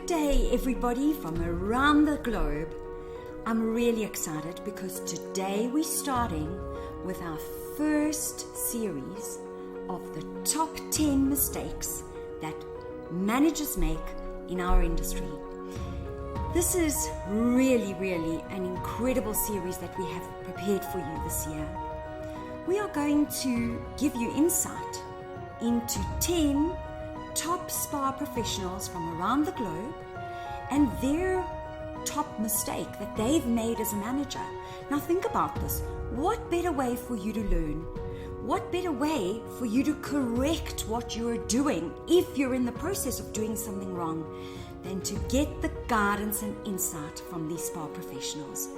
Good day, everybody from around the globe. I'm really excited because today we're starting with our first series of the top 10 mistakes that managers make in our industry. This is really an incredible series that we have prepared for you this year. We are going to give you insight into 10 top spa professionals from around the globe and their top mistake that they've made as a manager. Now think about this. What better way for you to learn? What better way for you to correct what you're doing if you're in the process of doing something wrong than to get the guidance and insight from these spa professionals?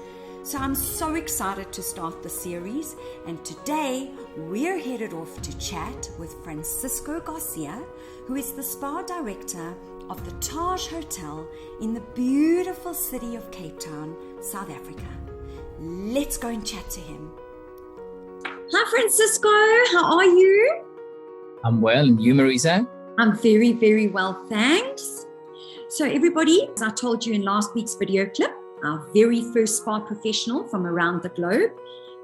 So I'm so excited to start the series, and today we're headed off to chat with Francisco Garcia, who is the spa director of the Taj Hotel in the beautiful city of Cape Town, South Africa. Let's go and chat to him. Hi Francisco, how are you? I'm well, and you, Marisa? I'm very well, thanks. So everybody, as I told you in last week's video clip, our very first spa professional from around the globe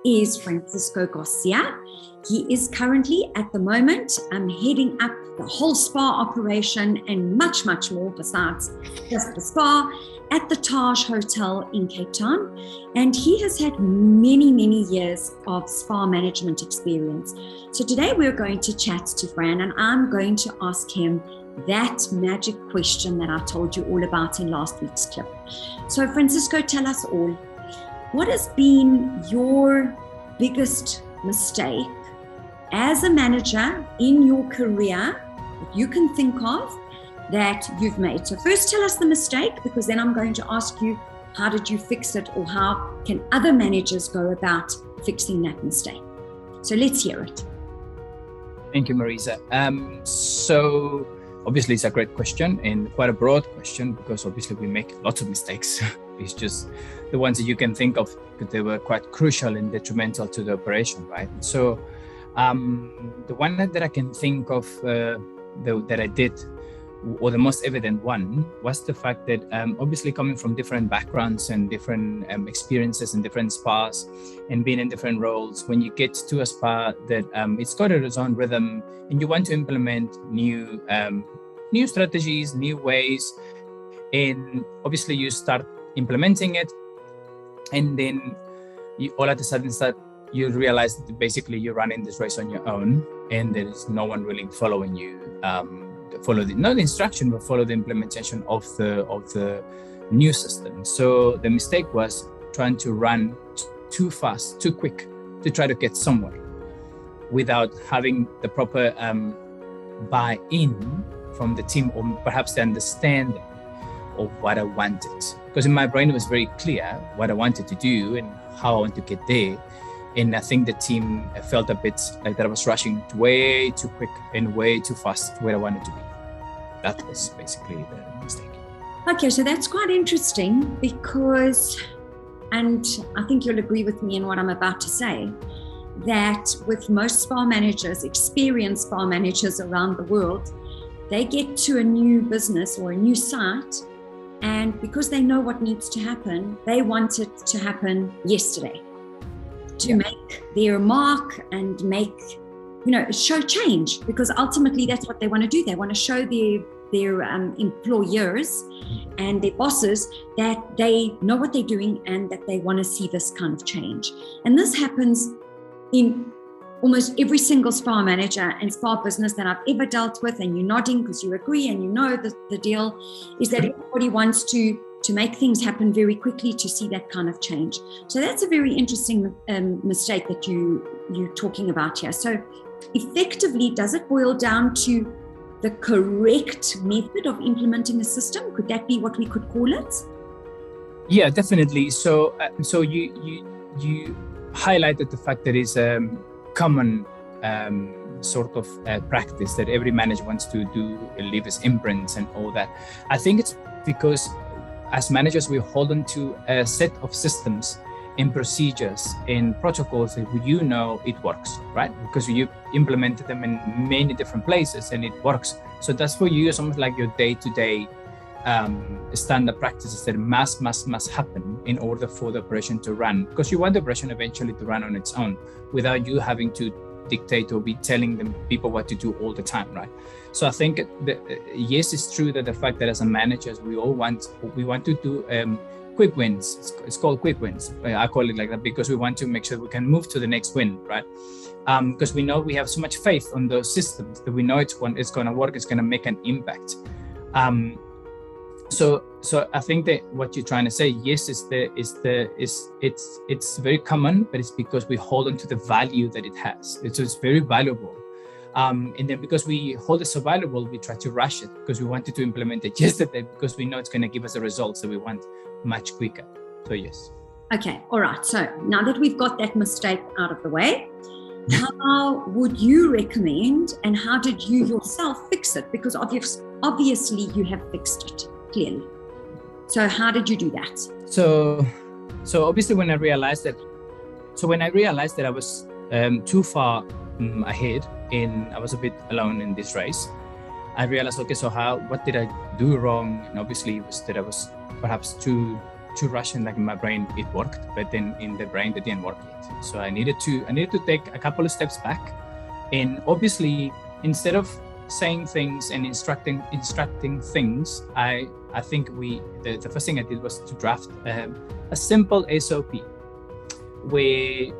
is Francisco Garcia. He is currently at the moment heading up the whole spa operation and much more besides just the spa at the Taj Hotel in Cape Town. And he has had many years of spa management experience. So today we're going to chat to Fran, and I'm going to ask him that magic question that I told you all about in last week's clip. So Francisco, tell us all, what has been your biggest mistake as a manager in your career that you can think of that you've made? So first tell us the mistake, because then I'm going to ask you, how did you fix it, or how can other managers go about fixing that mistake? So let's hear it. Thank you, Marisa. So obviously it's a great question and quite a broad question, because obviously we make lots of mistakes. It's just the ones that you can think of, because they were quite crucial and detrimental to the operation, right? So the one that I can think of that I did, or the most evident one, was the fact that obviously coming from different backgrounds and different experiences in different spas and being in different roles, when you get to a spa that it's got its own rhythm and you want to implement new strategies, new ways, and obviously you start implementing it, and then you all of a sudden you realize that basically you're running this race on your own, and there is no one really following you. Follow not the instruction, but follow the implementation of the new system. So the mistake was trying to run too fast, too quick, to try to get somewhere without having the proper buy-in from the team, or perhaps the understanding of what I wanted. Because in my brain it was very clear what I wanted to do and how I want to get there. And I think the team felt a bit like that I was rushing way too quick and way too fast where I wanted to be. That was basically the mistake. Okay, so that's quite interesting because, and I think you'll agree with me in what I'm about to say, that with most spa managers, experienced spa managers around the world, they get to a new business or a new site, and because they know what needs to happen, they want it to happen yesterday. To make their mark and make, show change, because ultimately that's what they want to do. They want to show their employers and their bosses that they know what they're doing and that they want to see this kind of change. And this happens in almost every single spa manager and spa business that I've ever dealt with, and you're nodding because you agree and you know the deal is that everybody wants to make things happen very quickly, to see that kind of change. So that's a very interesting mistake that you're talking about here. So effectively, does it boil down to the correct method of implementing a system? Could that be what we could call it? Yeah, definitely. So you highlighted the fact that it's a common sort of practice that every manager wants to do, leave his imprints and all that. I think it's because as managers, we hold on to a set of systems and procedures and protocols that it works, right? Because you implemented them in many different places and it works. So that's for you, it's almost like your day-to-day standard practices that must happen in order for the operation to run, because you want the operation eventually to run on its own without you having to dictate or be telling them people what to do all the time, right? So I think that, yes, it's true that the fact that as a managers we want to do quick wins. It's called quick wins. I call it like that because we want to make sure we can move to the next win, right? Because we know we have so much faith on those systems that we know it's going to work, it's going to make an impact. So I think that what you're trying to say, yes, it's very common, but it's because we hold on to the value that it has. It's very valuable. And then because we hold it so valuable, we try to rush it because we wanted to implement it yesterday because we know it's going to give us the results that we want much quicker. So yes. Okay, all right. So now that we've got that mistake out of the way, how would you recommend and how did you yourself fix it? Because obviously you have fixed it, clearly. So how did you do that? So obviously when I realized that I was too far ahead I was a bit alone in this race, I realized, okay, so what did I do wrong? And obviously it was that I was perhaps too Russian. Like in my brain it worked, but then in the brain it didn't work yet. So I needed to take a couple of steps back, and obviously instead of saying things and instructing things, I think the first thing I did was to draft a simple SOP where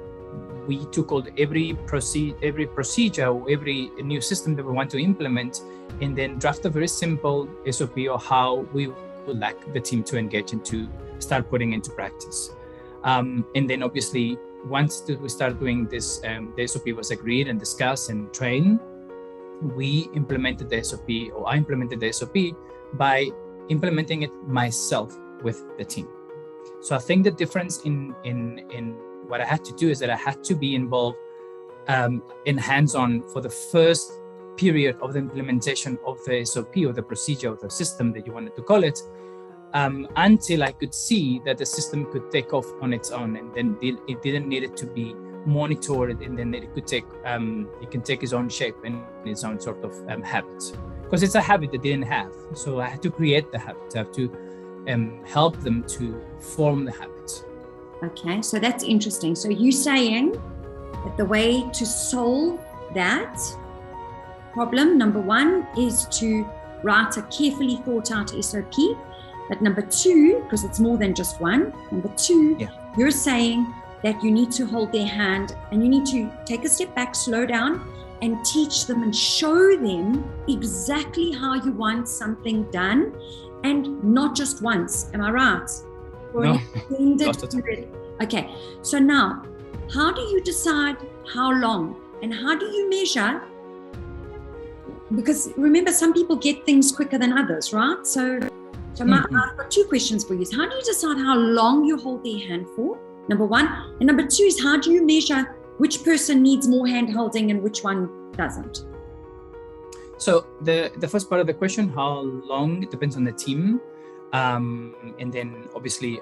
we took all every procedure or every new system that we want to implement, and then draft a very simple SOP of how we would like the team to engage and to start putting into practice. And then obviously once we started doing this, the SOP was agreed and discussed and trained. We implemented the SOP, or I implemented the SOP by implementing it myself with the team. So I think the difference in what I had to do is that I had to be involved in hands-on for the first period of the implementation of the SOP or the procedure or the system that you wanted to call it, until I could see that the system could take off on its own, and then it didn't need it to be monitored, and then it can take its own shape and its own sort of habits, because it's a habit that they didn't have. So I had to create the habit. I have to help them to form the habits. Okay, so that's interesting. So you're saying that the way to solve that problem, number one, is to write a carefully thought out SOP. But number two, because it's more than just one, number two, You're saying that you need to hold their hand and you need to take a step back, slow down, and teach them and show them exactly how you want something done, and not just once. Am I right? No. Okay, so now, how do you decide how long and how do you measure? Because remember, some people get things quicker than others, right? So I've got two questions for you. How do you decide how long you hold their hand for? Number one. And number two is, how do you measure which person needs more hand holding and which one doesn't? So the first part of the question, how long, it depends on the team. And then obviously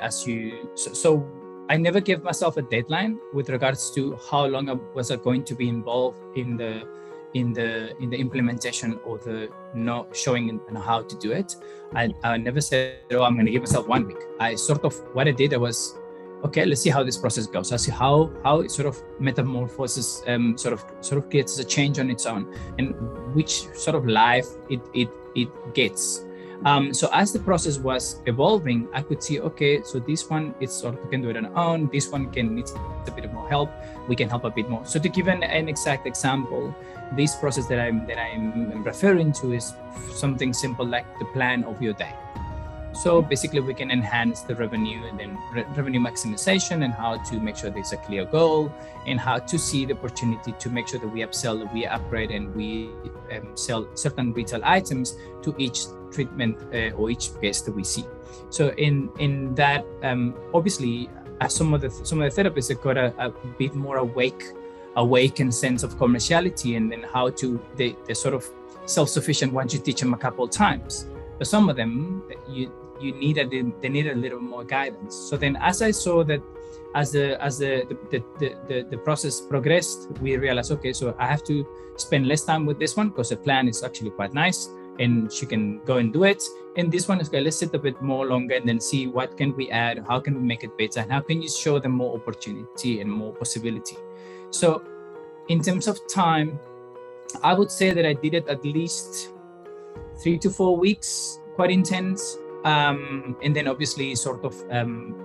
so I never gave myself a deadline with regards to how long I was going to be involved in the implementation or the showing and how to do it. I never said, I'm going to give myself 1 week. What I did was, okay, let's see how this process goes. I see how it sort of metamorphoses, sort of gets a change on its own, and which sort of life it gets. So as the process was evolving, I could see, okay, so this one, it's sort of can do it on its own. This one needs a bit more help. We can help a bit more. So to give an exact example, this process that I'm referring to is something simple like the plan of your day. So basically we can enhance the revenue and then revenue maximization, and how to make sure there's a clear goal, and how to see the opportunity to make sure that we upsell, we upgrade, and we sell certain retail items to each treatment or each guest that we see. So in that, obviously, some of the therapists have got a bit more awakened sense of commerciality, and then how to they're sort of self-sufficient once you teach them a couple of times. But some of them, they need a little more guidance. So then, as I saw that, as the process progressed, we realized, okay, so I have to spend less time with this one because the plan is actually quite nice, and she can go and do it. And this one is, okay, let's sit a bit more longer and then see what can we add, how can we make it better, and how can you show them more opportunity and more possibility. So in terms of time, I would say that I did it at least 3 to 4 weeks, quite intense. And then obviously sort of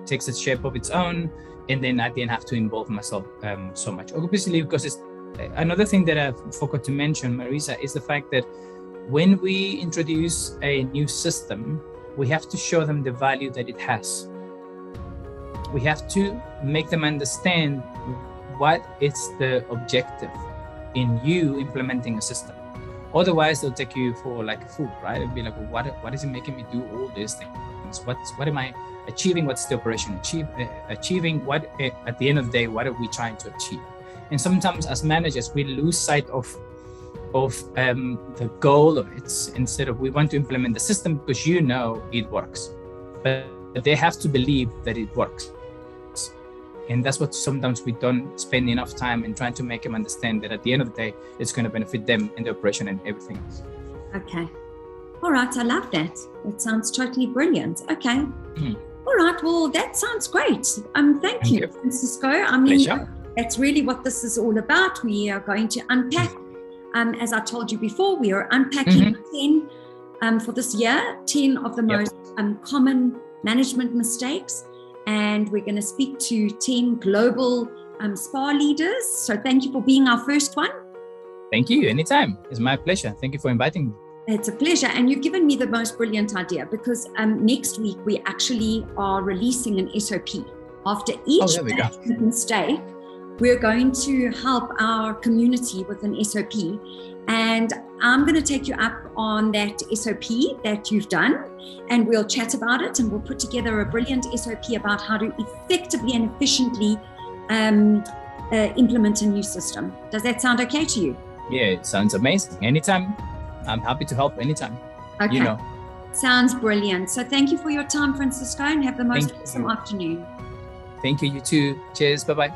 takes a shape of its own. And then I didn't have to involve myself so much. Obviously, because it's another thing that I forgot to mention, Marisa, is the fact that when we introduce a new system, we have to show them the value that it has. We have to make them understand what is the objective in you implementing a system. Otherwise, they'll take you for like a fool, right? It'll be like, well, what is it making me do all these things? What am I achieving? What's the operation achieving? What at the end of the day, what are we trying to achieve? And sometimes as managers, we lose sight of the goal of it. Instead of, we want to implement the system because it works, but they have to believe that it works. And that's what sometimes we don't spend enough time in trying to make them understand that at the end of the day, it's going to benefit them in the operation and everything else. Okay. All right. I love that. It sounds totally brilliant. Okay. All right. Well, that sounds great. Thank you, Francisco. I mean, pleasure. That's really what this is all about. We are going to unpack, as I told you before, we are unpacking 10 for this year, 10 of the most common management mistakes. And we're going to speak to 10 global SPA leaders. So thank you for being our first one. Thank you. Anytime. It's my pleasure. Thank you for inviting me. It's a pleasure. And you've given me the most brilliant idea, because next week we actually are releasing an SOP. After each management mistake, we're going to help our community with an SOP. And I'm going to take you up on that SOP that you've done, and we'll chat about it, and we'll put together a brilliant SOP about how to effectively and efficiently implement a new system. Does that sound okay to you? Yeah, it sounds amazing. Anytime. I'm happy to help anytime. Okay. Sounds brilliant. So thank you for your time, Francisco, and have the most awesome afternoon. Thank you. You too. Cheers. Bye-bye.